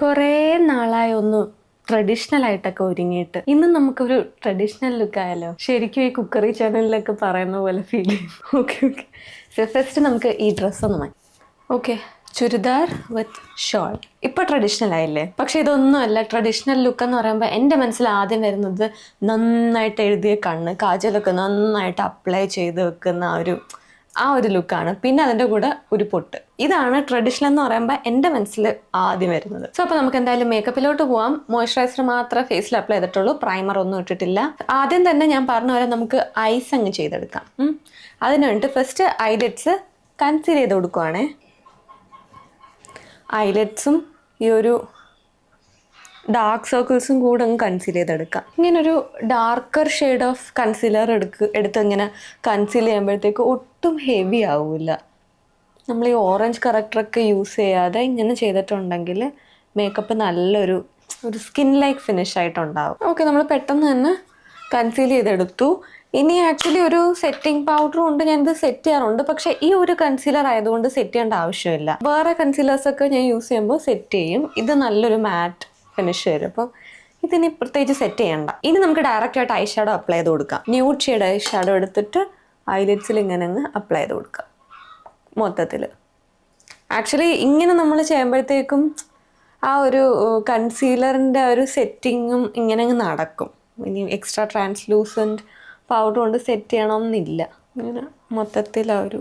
കുറേ നാളായി ഒന്ന് ട്രഡീഷണൽ ആയിട്ടൊക്കെ ഒരുങ്ങിയിട്ട് ഇന്ന് നമുക്കൊരു ട്രഡീഷണൽ ലുക്ക് ആയാലോ. ശരിക്കും ഈ കുക്കറി ചാനലിലൊക്കെ പറയുന്ന പോലെ ഫീൽ ചെയ്യും. Okay okay. സോ ഫസ്റ്റ് നമുക്ക് ഈ ഡ്രസ്സ് ഒന്ന് മാറ്റി. ഓക്കെ, ചുരിദാർ വിത്ത് ഷോൾ. ഇപ്പൊ ട്രഡീഷണൽ ആയില്ലേ? പക്ഷെ ഇതൊന്നും അല്ല. ട്രഡീഷണൽ ലുക്ക് എന്ന് പറയുമ്പോൾ എൻ്റെ മനസ്സിൽ ആദ്യം വരുന്നത് നന്നായിട്ട് എഴുതിയ കണ്ണ്, കാജലൊക്കെ നന്നായിട്ട് അപ്ലൈ ചെയ്ത് വെക്കുന്ന ആ ഒരു ലുക്കാണ്. പിന്നെ അതിൻ്റെ കൂടെ ഒരു പൊട്ട്. ഇതാണ് ട്രഡീഷണൽ എന്ന് പറയുമ്പോൾ എൻ്റെ മനസ്സിൽ ആദ്യം വരുന്നത്. സോ അപ്പോൾ നമുക്ക് എന്തായാലും മേക്കപ്പിലോട്ട് പോവാം. മോയ്സ്ചറൈസർ മാത്രമേ ഫേസിൽ അപ്ലൈ ചെയ്തിട്ടുള്ളൂ, പ്രൈമർ ഒന്നും ഇട്ടിട്ടില്ല. ആദ്യം തന്നെ ഞാൻ പറഞ്ഞ പോലെ നമുക്ക് ഐസ് അങ്ങ് ചെയ്തെടുക്കാം. അതിന് വേണ്ടിയിട്ട് ഫസ്റ്റ് ഐലറ്റ്സ് കൺസീൽ ചെയ്ത് കൊടുക്കുവാണേ. ഐലറ്റ്സും ഈ ഒരു ഡാർക്ക് സർക്കിൾസും കൂടെ അങ്ങ് കൺസീൽ ചെയ്തെടുക്കാം. ഇങ്ങനൊരു ഡാർക്കർ ഷെയ്ഡ് ഓഫ് കൺസീലർ എടുത്ത് ഇങ്ങനെ കൺസീൽ ചെയ്യുമ്പോഴത്തേക്ക് ഒട്ടും ഹെവി ആവില്ല. നമ്മൾ ഈ ഓറഞ്ച് കറക്റ്ററൊക്കെ യൂസ് ചെയ്യാതെ ഇങ്ങനെ ചെയ്തിട്ടുണ്ടെങ്കിൽ മേക്കപ്പ് നല്ലൊരു സ്കിൻ ലൈക്ക് ഫിനിഷ് ആയിട്ടുണ്ടാവും. ഓക്കെ, നമ്മൾ പെട്ടെന്ന് തന്നെ കൺസീൽ ചെയ്തെടുത്തു. ഇനി ആക്ച്വലി ഒരു സെറ്റിംഗ് പൗഡർ കൊണ്ട് ഞാനിത് സെറ്റ് ചെയ്യാറുണ്ട്. പക്ഷേ ഈ ഒരു കൺസീലർ ആയതുകൊണ്ട് സെറ്റ് ചെയ്യേണ്ട ആവശ്യമില്ല. വേറെ കൺസീലേഴ്സൊക്കെ ഞാൻ യൂസ് ചെയ്യുമ്പോൾ സെറ്റ് ചെയ്യും. ഇത് നല്ലൊരു മാറ്റ് ഫിനിഷ് വരും. അപ്പം ഇതിനി പ്രത്യേകിച്ച് സെറ്റ് ചെയ്യണ്ട. ഇനി നമുക്ക് ഡയറക്റ്റ് ആയിട്ട് ഐ ഷാഡോ അപ്ലൈ ചെയ്ത് കൊടുക്കാം. ന്യൂഡ് ഷെയ്ഡ് ഐ ഷാഡോ എടുത്തിട്ട് ഐലിറ്റ്സിൽ ഇങ്ങനെ അങ്ങ് അപ്ലൈ ചെയ്ത് കൊടുക്കാം മൊത്തത്തിൽ. ആക്ച്വലി ഇങ്ങനെ നമ്മൾ ചെയ്യുമ്പോഴത്തേക്കും ആ ഒരു കൺസീലറിൻ്റെ ഒരു സെറ്റിങ്ങും ഇങ്ങനെ അങ്ങ് നടക്കും. ഇനി എക്സ്ട്രാ ട്രാൻസ്ലൂസൻറ്റ് പൗഡർ കൊണ്ട് സെറ്റ് ചെയ്യണമെന്നില്ല. ഇങ്ങനെ മൊത്തത്തിൽ ആ ഒരു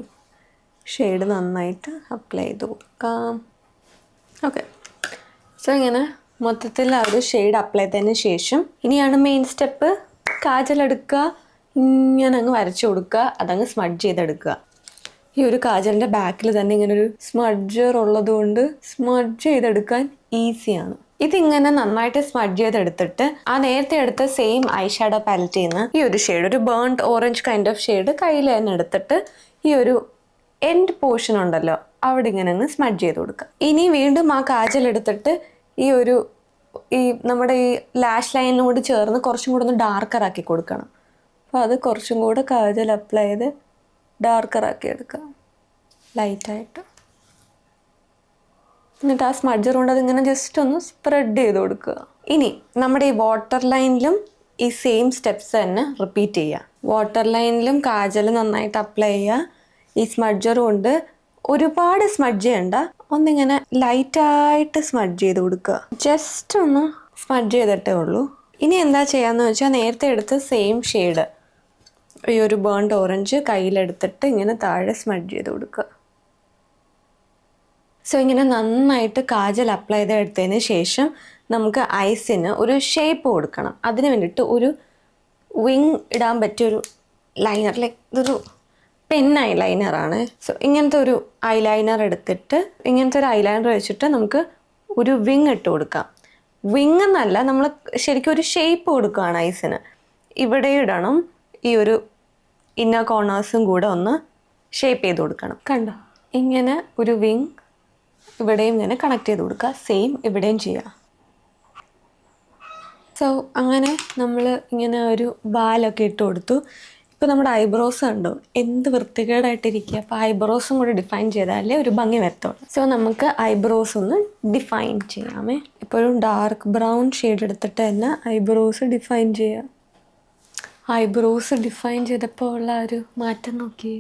ഷെയ്ഡ് നന്നായിട്ട് അപ്ലൈ ചെയ്ത് കൊടുക്കാം. ഓക്കെ, സോ ഇങ്ങനെ മൊത്തത്തിൽ ആ ഒരു ഷെയ്ഡ് അപ്ലൈ ചെയ്തതിന് ശേഷം ഇനിയാണ് മെയിൻ സ്റ്റെപ്പ്. കാജൽ എടുക്കുക, ഇങ്ങനെ അങ്ങ് വരച്ചു കൊടുക്കുക, അതങ്ങ് സ്മഡ്ജ് ചെയ്തെടുക്കുക. ഈ ഒരു കാജലിൻ്റെ ബാക്കിൽ തന്നെ ഇങ്ങനെ ഒരു സ്മഡ്ജർ ഉള്ളത് കൊണ്ട് സ്മഡ്ജ് ചെയ്തെടുക്കാൻ ഈസിയാണ്. ഇതിങ്ങനെ നന്നായിട്ട് സ്മഡ്ജ് ചെയ്തെടുത്തിട്ട് ആ നേരത്തെ എടുത്ത സെയിം ഐ ഷാഡോ പാലറ്റിൽ നിന്ന് ഈ ഒരു ഷെയ്ഡ്, ഒരു burnt orange kind of shade കയ്യിൽ തന്നെ എടുത്തിട്ട് ഈ ഒരു എൻഡ് പോർഷൻ ഉണ്ടല്ലോ അവിടെ ഇങ്ങനെ അങ്ങ് സ്മഡ്ജ് ചെയ്ത് കൊടുക്കുക. ഇനി വീണ്ടും ആ കാജൽ എടുത്തിട്ട് ഈ നമ്മുടെ ഈ ലാഷ് ലൈനിനോട് ചേർന്ന് കുറച്ചും കൂടെ ഒന്ന് ഡാർക്കർ ആക്കി കൊടുക്കണം. അപ്പോൾ അത് കുറച്ചും കൂടെ കാജൽ അപ്ലൈ ചെയ്ത് ഡാർക്കർ ആക്കി എടുക്കുക ലൈറ്റായിട്ട്. എന്നിട്ട് ആ സ്മഡ്ജർ കൊണ്ട് അതിങ്ങനെ ജസ്റ്റ് ഒന്ന് സ്പ്രെഡ് ചെയ്ത് കൊടുക്കുക. ഇനി നമ്മുടെ ഈ വാട്ടർ ലൈനിലും ഈ സെയിം സ്റ്റെപ്സ് തന്നെ റിപ്പീറ്റ് ചെയ്യുക. വാട്ടർ ലൈനിലും കാജൽ നന്നായിട്ട് അപ്ലൈ ചെയ്യുക. ഈ സ്മഡ്ജർ കൊണ്ട് ഒരുപാട് സ്മഡ്ജ് ചെയ്യണ്ട, ഒന്നിങ്ങനെ ലൈറ്റായിട്ട് സ്മഡ്ജ് ചെയ്ത് കൊടുക്കുക. ജസ്റ്റ് ഒന്ന് സ്മഡ്ജ് ചെയ്തിട്ടേ ഉള്ളൂ. ഇനി എന്താ ചെയ്യാന്ന് വെച്ചാൽ നേരത്തെ എടുത്ത സെയിം ഷെയ്ഡ് ഈ ഒരു ബേൺഡ് ഓറഞ്ച് കയ്യിലെടുത്തിട്ട് ഇങ്ങനെ താഴെ സ്മഡ്ജ് ചെയ്ത് കൊടുക്കുക. സോ ഇങ്ങനെ നന്നായിട്ട് കാജൽ അപ്ലൈ ചെയ്തെടുത്തതിന് ശേഷം നമുക്ക് ഐസിന് ഒരു ഷേപ്പ് കൊടുക്കണം. അതിന് വേണ്ടിയിട്ട് ഒരു വിങ് ഇടാൻ പറ്റിയൊരു ലൈനർ, ലൈക്ക് ഇതൊരു പെൻ ഐലൈനറാണ്. സോ ഇങ്ങനത്തെ ഒരു ഐലൈനർ എടുത്തിട്ട് ഇങ്ങനത്തെ ഒരു ഐലൈനർ വെച്ചിട്ട് നമുക്ക് ഒരു വിങ് ഇട്ട് കൊടുക്കാം. വിങ് എന്നല്ല, നമ്മൾ ശരിക്കും ഒരു ഷേപ്പ് കൊടുക്കുകയാണ് ഐസിന്. ഇവിടെ ഇടണം. ഈ ഒരു ഇന്നർ കോർണേഴ്സും കൂടെ ഒന്ന് ഷേപ്പ് ചെയ്ത് കൊടുക്കണം. കണ്ടോ, ഇങ്ങനെ ഒരു വിങ് ഇവിടെയും ഇങ്ങനെ കണക്ട് ചെയ്ത് കൊടുക്കുക. സെയിം ഇവിടെയും ചെയ്യുക. സോ അങ്ങനെ നമ്മൾ ഇങ്ങനെ ഒരു ബാലൊക്കെ ഇട്ട് കൊടുത്തു. ഇപ്പോൾ നമ്മുടെ ഐബ്രോസ് കണ്ടോ എന്ത് വൃത്തികേടായിട്ടിരിക്കുക. അപ്പോൾ ഐബ്രോസും കൂടി ഡിഫൈൻ ചെയ്താലേ ഒരു ഭംഗി വരത്തുള്ളൂ. സോ നമുക്ക് ഐബ്രോസ് ഒന്ന് ഡിഫൈൻ ചെയ്യാമേ. ഇപ്പോൾ ഒരു ഡാർക്ക് ബ്രൗൺ ഷെയ്ഡ് എടുത്തിട്ട് തന്നെ ഐബ്രോസ് ഡിഫൈൻ ചെയ്യുക. ഐബ്രോസ് ഡിഫൈൻ ചെയ്തപ്പോൾ ഉള്ള ഒരു മാറ്റം നോക്കി.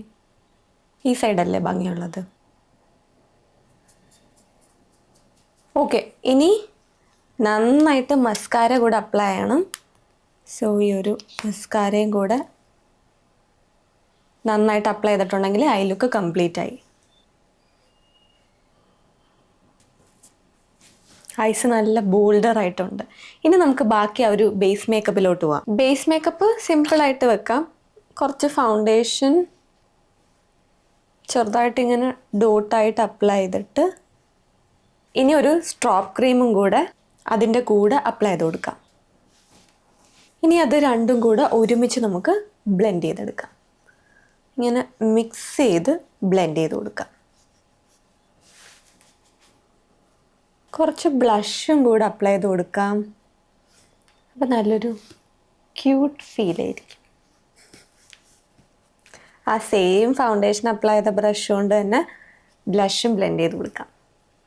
ഈ സൈഡല്ലേ ഭംഗിയുള്ളത്. ഓക്കെ, ഇനി നന്നായിട്ട് മസ്കാര കൂടെ അപ്ലൈ ചെയ്യണം. സോ ഈ ഒരു മസ്കാരയും കൂടെ നന്നായിട്ട് അപ്ലൈ ചെയ്തിട്ടുണ്ടെങ്കിൽ ഐ ലുക്ക് കംപ്ലീറ്റ് ആയി. ഐസ് നല്ല ബോൾഡർ ആയിട്ടുണ്ട്. ഇനി നമുക്ക് ബാക്കി ആ ഒരു ബേസ് മേക്കപ്പിലോട്ട് പോവാം. ബേസ് മേക്കപ്പ് സിമ്പിളായിട്ട് വെക്കാം. കുറച്ച് ഫൗണ്ടേഷൻ ചെറുതായിട്ട് ഇങ്ങനെ ഡോട്ടായിട്ട് അപ്ലൈ ചെയ്തിട്ട് ഇനി ഒരു സ്ട്രോപ്പ് ക്രീമും കൂടെ അതിൻ്റെ കൂടെ അപ്ലൈ ചെയ്ത് കൊടുക്കാം. ഇനി അത് രണ്ടും കൂടെ ഒരുമിച്ച് നമുക്ക് ബ്ലെൻഡ് ചെയ്തെടുക്കാം. ഇങ്ങനെ മിക്സ് ചെയ്ത് ബ്ലെൻഡ് ചെയ്ത് കൊടുക്കാം. കുറച്ച് ബ്ലഷും കൂടെ അപ്ലൈ ചെയ്ത് കൊടുക്കാം. അപ്പം നല്ലൊരു ക്യൂട്ട് ഫീൽ ആയിരിക്കും. ആ സെയിം ഫൗണ്ടേഷൻ അപ്ലൈ ചെയ്ത ബ്രഷ് കൊണ്ട് തന്നെ ബ്ലഷും ബ്ലെൻഡ് ചെയ്ത് കൊടുക്കാം.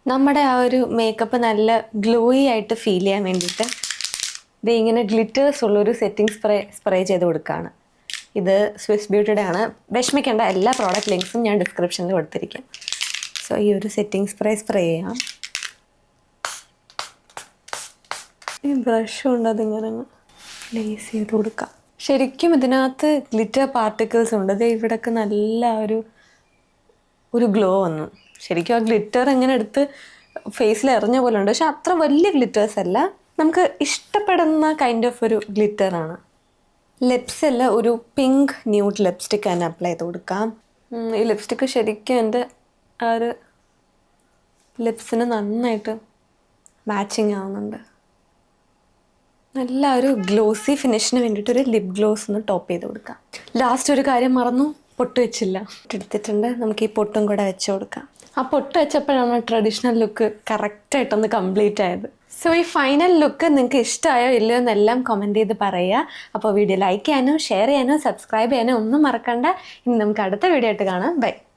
നമ്മുടെ ആ ഒരു മേക്കപ്പ് നല്ല ഗ്ലോയി ആയിട്ട് ഫീൽ ചെയ്യാൻ വേണ്ടിയിട്ട് ഇത് ഇങ്ങനെ ഗ്ലിറ്റേഴ്സ് ഉള്ളൊരു സെറ്റിംഗ് സ്പ്രേ ചെയ്ത് കൊടുക്കുകയാണ്. ഇത് സ്വിസ് ബ്യൂട്ടിയുടെ ആണ്. വിഷമിക്കേണ്ട, എല്ലാ പ്രോഡക്റ്റ് ലിങ്ക്സും ഞാൻ ഡിസ്ക്രിപ്ഷനിൽ കൊടുത്തിരിക്കാം. സോ ഈ ഒരു സെറ്റിംഗ് സ്പ്രേ ചെയ്യാം. ഈ ബ്രഷ് കൊണ്ട് അതിങ്ങനെ പ്ലേസ് ചെയ്ത് കൊടുക്കാം. ശരിക്കും ഇതിനകത്ത് ഗ്ലിറ്റർ പാർട്ടിക്കിൾസ് ഉണ്ട്. ഇത് ഇവിടെയൊക്കെ നല്ല ഒരു ഗ്ലോ വന്നു. ശരിക്കും ആ ഗ്ലിറ്റർ എങ്ങനെ എടുത്ത് ഫേസിൽ എറിഞ്ഞ പോലെ ഉണ്ട്. പക്ഷെ അത്ര വലിയ ഗ്ലിറ്റേഴ്സ് അല്ല, നമുക്ക് ഇഷ്ടപ്പെടുന്ന കൈൻഡ് ഓഫ് ഒരു ഗ്ലിറ്ററാണ്. ലിപ്സിൽ ഒരു പിങ്ക് ന്യൂഡ് ലിപ്സ്റ്റിക്ക് തന്നെ അപ്ലൈ ചെയ്ത് കൊടുക്കാം. ഈ ലിപ്സ്റ്റിക്ക് ശരിക്കും എൻ്റെ ആ ഒരു ലിപ്സിന് നന്നായിട്ട് മാച്ചിങ് ആവുന്നുണ്ട്. നല്ല ഒരു ഗ്ലോസി ഫിനിഷിന് വേണ്ടിയിട്ട് ഒരു ലിപ് ഗ്ലോസ് ഒന്ന് ടോപ്പ് ചെയ്ത് കൊടുക്കാം. ലാസ്റ്റ് ഒരു കാര്യം മറന്നു, പൊട്ട് വെച്ചില്ല. എടുത്തിട്ടുണ്ട്, നമുക്ക് ഈ പൊട്ടും കൂടെ വെച്ച് കൊടുക്കാം. ആ പൊട്ട് വെച്ചപ്പോഴാണ് ട്രഡീഷണൽ ലുക്ക് കറക്റ്റായിട്ടൊന്ന് കംപ്ലീറ്റ് ആയത്. സോ ഈ ഫൈനൽ ലുക്ക് നിങ്ങൾക്ക് ഇഷ്ടമായോ ഇല്ലയോ എന്നെല്ലാം കമൻറ്റ് ചെയ്ത് പറയുക. അപ്പോൾ വീഡിയോ ലൈക്ക് ചെയ്യാനോ ഷെയർ ചെയ്യാനോ സബ്സ്ക്രൈബ് ചെയ്യാനോ ഒന്നും മറക്കണ്ട. ഇനി നമുക്ക് അടുത്ത വീഡിയോ ആയിട്ട് കാണാം. ബൈ.